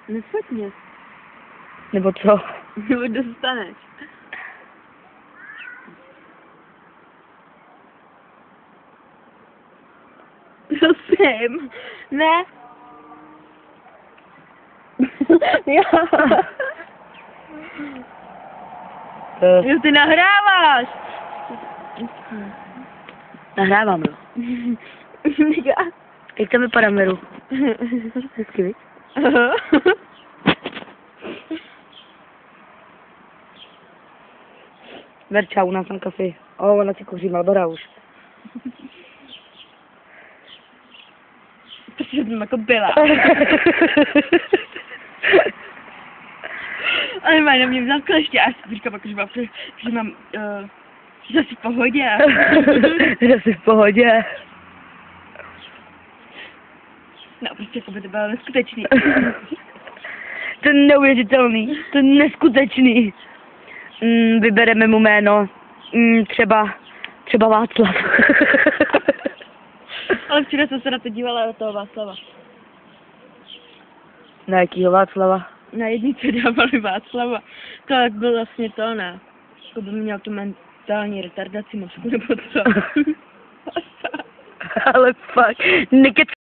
Nesfot mě. Nebo co? Nebo dostaneš. Prosím. Ne. Já. Jo, ty nahráváš. Nahrávám, jo. Jak tam vypadá, Meru? Hezky, víc? Verča, u nás tam kafe. Ona si kouří Marlbora už. Protože jsem jako byla. Ale má na mě vzal kleště a já si říkám, že mám, že jsi v pohodě. Že jsi v pohodě. No, prostě jako by to bylo neskutečný. To je neuvěřitelný, to je neskutečný. Vybereme mu jméno, třeba Václav. Ale včera jsem se na to dívala od toho Václava. Na jakýho Václava? Na jednice dávali Václava. To jak byl vlastně to, ne? To by měl tu mentální retardaci mozku, nebo co? Ale fakt, nekecej.